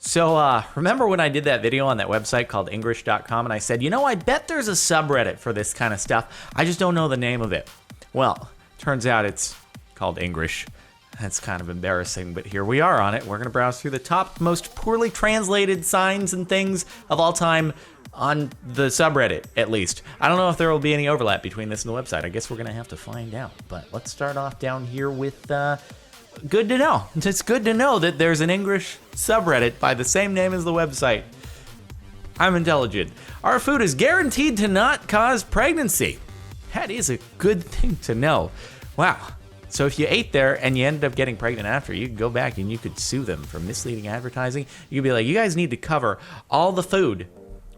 So, remember when I did that video on that website called Engrish.com and I said, I bet there's a subreddit for this kind of stuff. I just don't know the name of it. Well, turns out it's called Engrish. That's kind of embarrassing, but here we are on it. We're going to browse through the top most poorly translated signs and things of all time on the subreddit, at least. I don't know if there will be any overlap between this and the website. I guess we're going to have to find out. But let's start off down here with good to know. It's good to know that there's an English subreddit by the same name as the website. I'm intelligent. Our food is guaranteed to not cause pregnancy. That is a good thing to know. Wow. So if you ate there and you ended up getting pregnant after, you could go back and you could sue them for misleading advertising. You could be like, you guys need to cover all the food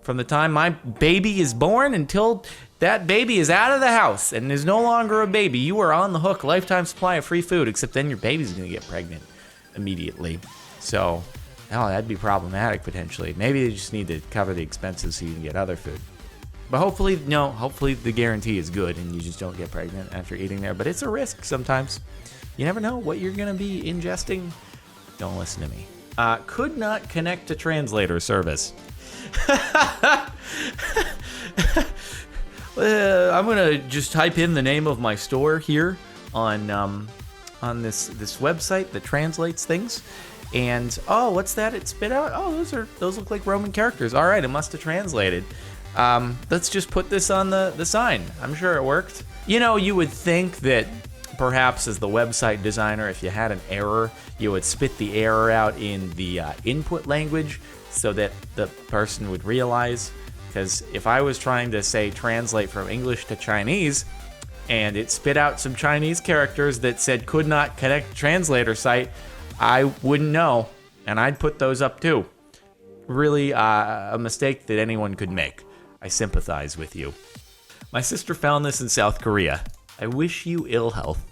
from the time my baby is born until that baby is out of the house and is no longer a baby. You are on the hook, lifetime supply of free food, except then your baby's going to get pregnant immediately. So, that'd be problematic potentially. Maybe they just need to cover the expenses so you can get other food. But hopefully the guarantee is good and you just don't get pregnant after eating there. But it's a risk sometimes. You never know what you're going to be ingesting. Don't listen to me. Could not connect to translator service. I'm going to just type in the name of my store here on this website that translates things. And, what's that? It spit out? Oh, those look like Roman characters. All right, it must have translated. Let's just put this on the sign. I'm sure it worked. You would think that perhaps as the website designer, if you had an error, you would spit the error out in the input language so that the person would realize. Because if I was trying to say translate from English to Chinese and it spit out some Chinese characters that said could not connect to translator site, I wouldn't know. And I'd put those up too. Really a mistake that anyone could make. I sympathize with you. My sister found this in South Korea. I wish you ill health.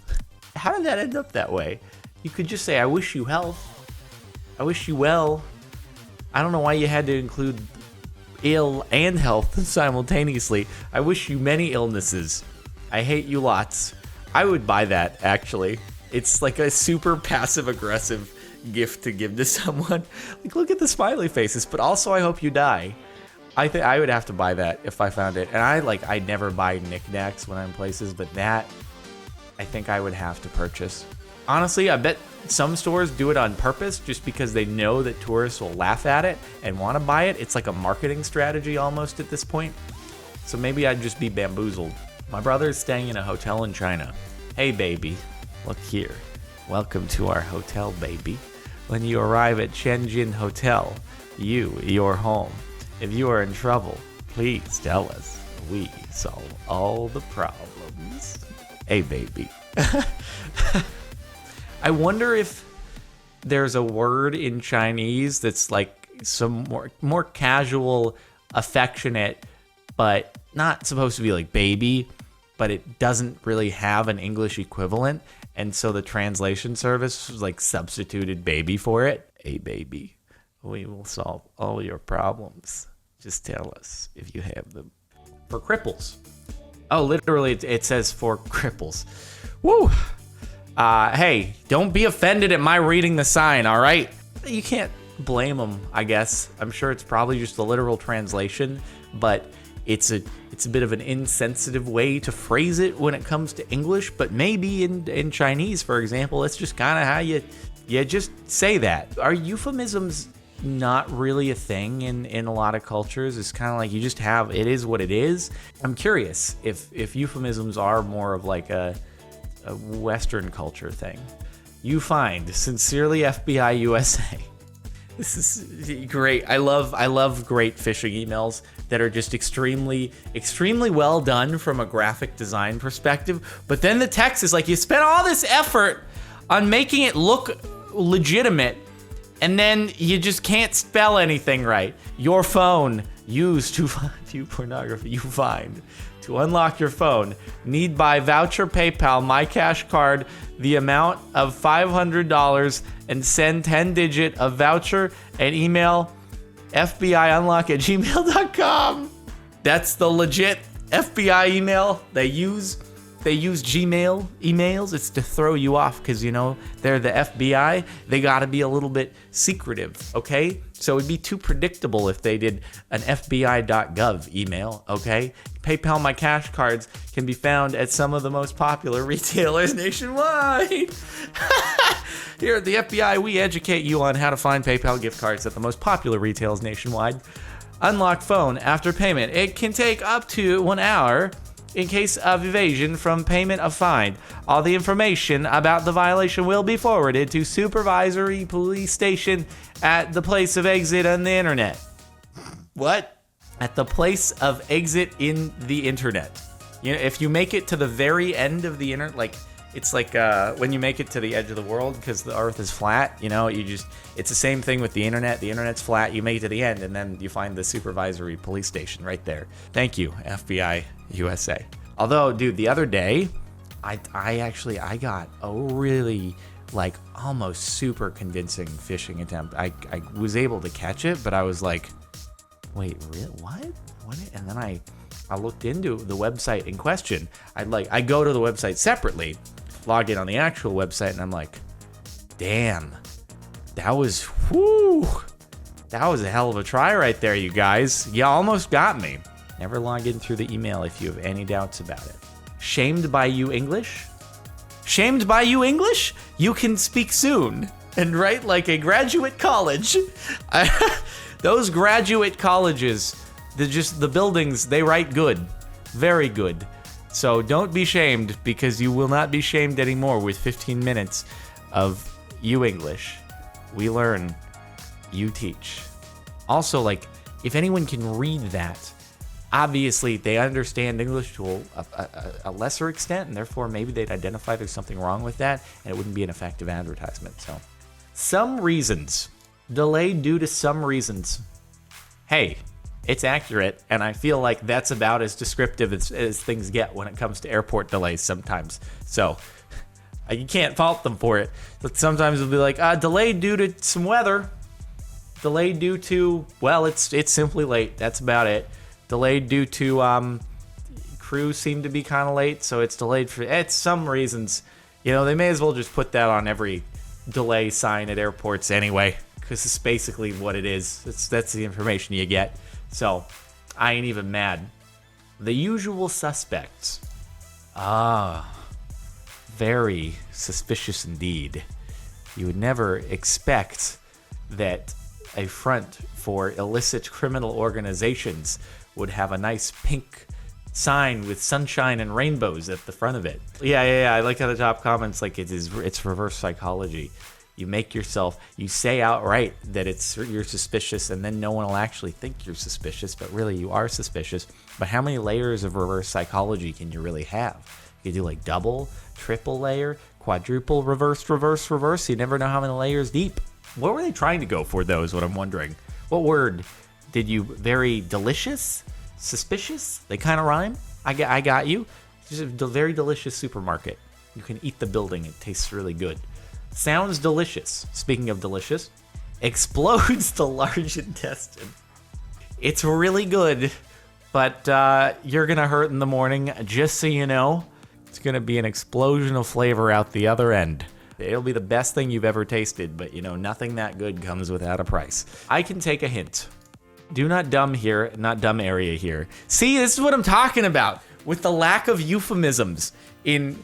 How did that end up that way? You could just say, I wish you health. I wish you well. I don't know why you had to include ill and health simultaneously. I wish you many illnesses. I hate you lots. I would buy that, actually. It's like a super passive-aggressive gift to give to someone. Like, look at the smiley faces, but also I hope you die. I think I would have to buy that if I found it. And I never buy knickknacks when I'm places, but that I think I would have to purchase. Honestly, I bet some stores do it on purpose just because they know that tourists will laugh at it and want to buy it. It's like a marketing strategy almost at this point. So maybe I'd just be bamboozled. My brother's staying in a hotel in China. Hey, baby, look here. Welcome to our hotel, baby. When you arrive at Shenzhen Hotel, you're home. If you are in trouble, please tell us. We solve all the problems. Hey, baby. I wonder if there's a word in Chinese that's like some more casual, affectionate, but not supposed to be like baby, but it doesn't really have an English equivalent. And so the translation service was like substituted baby for it. Hey, baby. We will solve all your problems. Just tell us if you have them. For cripples. Oh, literally, it says for cripples. Woo! Hey, don't be offended at my reading the sign, all right? You can't blame them, I guess. I'm sure it's probably just the literal translation, but it's a bit of an insensitive way to phrase it when it comes to English, but maybe in Chinese, for example, it's just kind of how you just say that. Are euphemisms not really a thing in a lot of cultures? It's kind of like you just have, it is what it is. I'm curious if euphemisms are more of like a Western culture thing. You find, sincerely FBI USA. This is great. I love great phishing emails that are just extremely well done from a graphic design perspective. But then the text is like, you spent all this effort on making it look legitimate, and then you just can't spell anything right. Your phone used to view pornography. You find. To unlock your phone, need buy voucher, PayPal, My Cash Card, the amount of $500, and send 10-digit of voucher and email fbiunlock@gmail.com. That's the legit FBI email they use. they use Gmail emails, it's to throw you off because, you know, they're the FBI. They got to be a little bit secretive, okay? So it'd be too predictable if they did an FBI.gov email, okay? PayPal My Cash cards can be found at some of the most popular retailers nationwide. Here at the FBI, we educate you on how to find PayPal gift cards at the most popular retailers nationwide. Unlock phone after payment. It can take up to 1 hour in case of evasion from payment of fine. All the information about the violation will be forwarded to supervisory police station at the place of exit on the internet. What? At the place of exit in the internet. You know, if you make it to the very end of the internet, like it's like when you make it to the edge of the world because the earth is flat, you know, it's the same thing with the internet. The internet's flat, you make it to the end, and then you find the supervisory police station right there. Thank you, FBI USA. Although, dude, the other day, I got a really, like, almost super convincing phishing attempt. I was able to catch it, but I was like, wait, what? And then I looked into the website in question. I go to the website separately, log in on the actual website, and I'm like, damn, that was a hell of a try right there, you guys. You almost got me. Never log in through the email if you have any doubts about it. Shamed by you English? Shamed by you English? You can speak soon and write like a graduate college. Those graduate colleges, the buildings, they write good. Very good. So don't be shamed, because you will not be shamed anymore with 15 minutes of you English. We learn, you teach. Also, like, if anyone can read that, obviously they understand English to a lesser extent, and therefore maybe they'd identify there's something wrong with that, and it wouldn't be an effective advertisement. So, some reasons. Delayed due to some reasons. Hey, it's accurate, and I feel like that's about as descriptive as things get when it comes to airport delays sometimes. So, you can't fault them for it. But sometimes it'll be like, delayed due to some weather. Delayed due to, well, it's simply late. That's about it. Delayed due to crew seemed to be kind of late, so it's delayed for some reasons. You know, they may as well just put that on every delay sign at airports anyway, because it's basically what it is. That's the information you get. So, I ain't even mad. The usual suspects. Very suspicious indeed. You would never expect that a front for illicit criminal organizations would have a nice pink sign with sunshine and rainbows at the front of it. Yeah. I like how the top comments, like, it's reverse psychology. You say outright that you're suspicious, and then no one will actually think you're suspicious, but really you are suspicious. But how many layers of reverse psychology can you really have? You do like double, triple layer, quadruple, reverse. You never know how many layers deep. What were they trying to go for, though, is what I'm wondering. What word did you, very delicious? Suspicious? They kind of rhyme. I got you. It's just a very delicious supermarket. You can eat the building. It tastes really good. Sounds delicious. Speaking of delicious, explodes the large intestine. It's really good, but you're going to hurt in the morning. Just so you know, it's going to be an explosion of flavor out the other end. It'll be the best thing you've ever tasted, but you know, nothing that good comes without a price. I can take a hint. Do not dumb here, not dumb area here. See, this is what I'm talking about with the lack of euphemisms in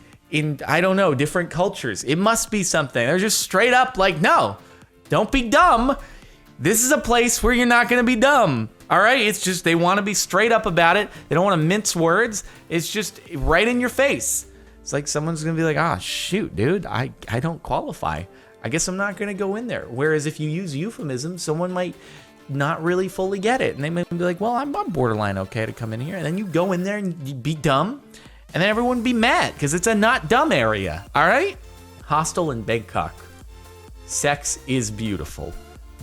I don't know, different cultures. It must be something. They're just straight up like, no, don't be dumb. This is a place where you're not going to be dumb. All right? It's just they want to be straight up about it. They don't want to mince words. It's just right in your face. It's like someone's going to be like, shoot, dude, I don't qualify. I guess I'm not going to go in there. Whereas if you use euphemisms, someone might not really fully get it. And they might be like, well, I'm borderline okay to come in here. And then you go in there and you be dumb. And then everyone would be mad because it's a not dumb area. All right? Hostel in Bangkok. Sex is beautiful,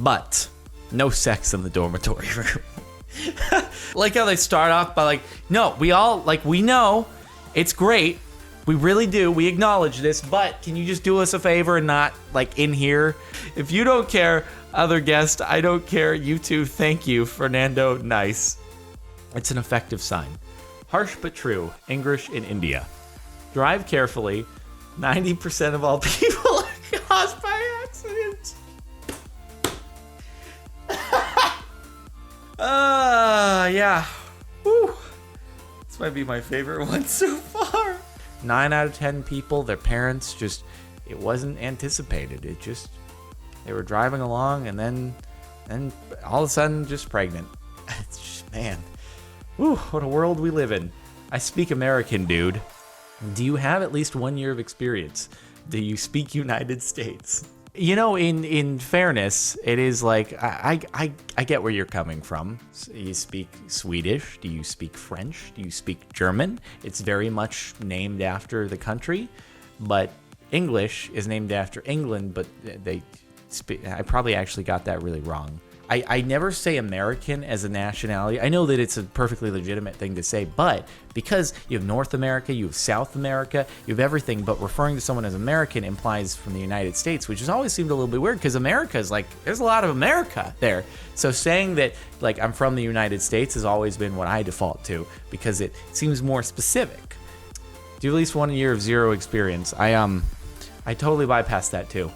but no sex in the dormitory room. Like how they start off by like, no, we know it's great. We really do. We acknowledge this, but can you just do us a favor and not like in here? If you don't care, other guest, I don't care. You too. Thank you, Fernando. Nice. It's an effective sign. Harsh but true. Engrish in India. Drive carefully. 90% of all people are caused by accidents. Yeah. Woo. This might be my favorite one so far. 9 out of 10 people, their parents just, it wasn't anticipated. It just, they were driving along and then all of a sudden just pregnant. It's just, man. Woo, what a world we live in. I speak American, dude. Do you have at least 1 year of experience? Do you speak United States? You know, in fairness, it is like, I get where you're coming from. You speak Swedish. Do you speak French? Do you speak German? It's very much named after the country. But English is named after England, but I probably actually got that really wrong. I never say American as a nationality. I know that it's a perfectly legitimate thing to say, but because you have North America, you have South America, you have everything, but referring to someone as American implies from the United States, which has always seemed a little bit weird because America is like, there's a lot of America there. So saying that, like, I'm from the United States has always been what I default to because it seems more specific. Do you have at least 1 year of zero experience? I totally bypassed that too.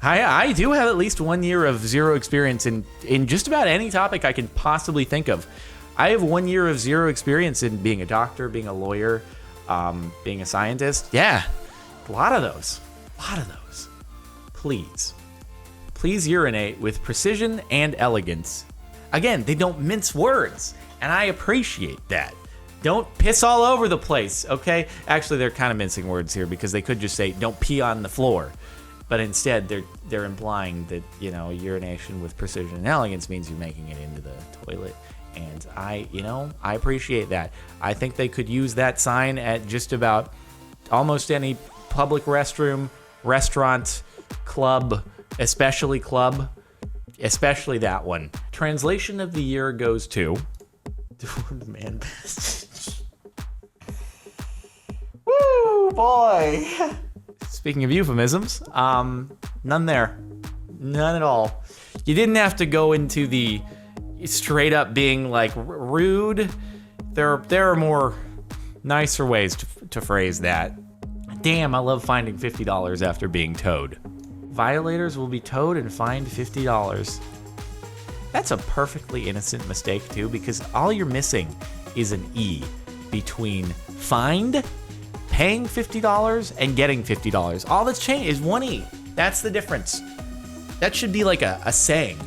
I do have at least 1 year of zero experience in just about any topic I can possibly think of. I have 1 year of zero experience in being a doctor, being a lawyer, being a scientist. Yeah, a lot of those. Please urinate with precision and elegance. Again, they don't mince words, and I appreciate that. Don't piss all over the place, okay? Actually, they're kind of mincing words here because they could just say, don't pee on the floor. But instead, they're implying that, you know, urination with precision and elegance means you're making it into the toilet. And I appreciate that. I think they could use that sign at just about almost any public restroom, restaurant, club, especially that one. Translation of the year goes to... Man. Woo, boy. Speaking of euphemisms, none there. None at all. You didn't have to go into the straight up being like rude. There are more nicer ways to phrase that. Damn, I love finding $50 after being towed. Violators will be towed and fined $50. That's a perfectly innocent mistake too, because all you're missing is an E between fined, paying $50, and getting $50. All that's changed is one E. That's the difference. That should be like a saying.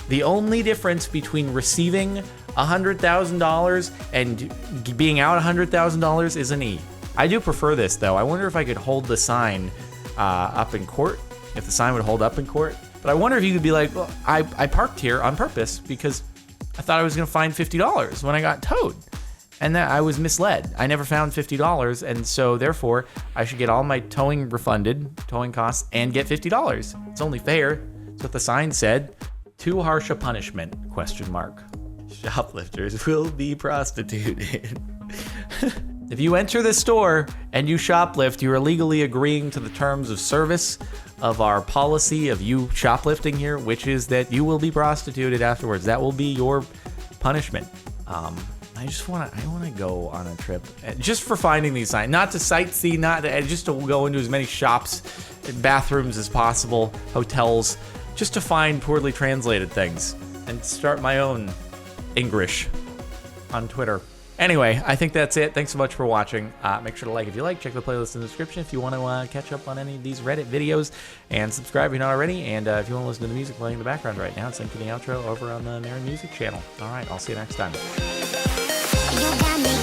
The only difference between receiving $100,000 and being out $100,000 is an E. I do prefer this though. I wonder if I could hold the sign up in court, if the sign would hold up in court. But I wonder if you could be like, well, I parked here on purpose because I thought I was gonna find $50 when I got towed. And that I was misled. I never found $50, and so therefore I should get all my towing refunded, towing costs, and get $50. It's only fair. That's what the sign said. Too harsh a punishment? ? Shoplifters will be prostituted. If you enter the store and you shoplift, you are legally agreeing to the terms of service of our policy of you shoplifting here, which is that you will be prostituted afterwards. That will be your punishment. I want to go on a trip just for finding these signs, not to sightsee, just to go into as many shops and bathrooms as possible, hotels, just to find poorly translated things and start my own Engrish on Twitter. Anyway, I think that's it. Thanks so much for watching. Make sure to like if you like. Check the playlist in the description if you want to catch up on any of these Reddit videos. And subscribe if you're not already. And if you want to listen to the music playing in the background right now, it's linked to the outro over on the Marin Music channel. All right, I'll see you next time. You got me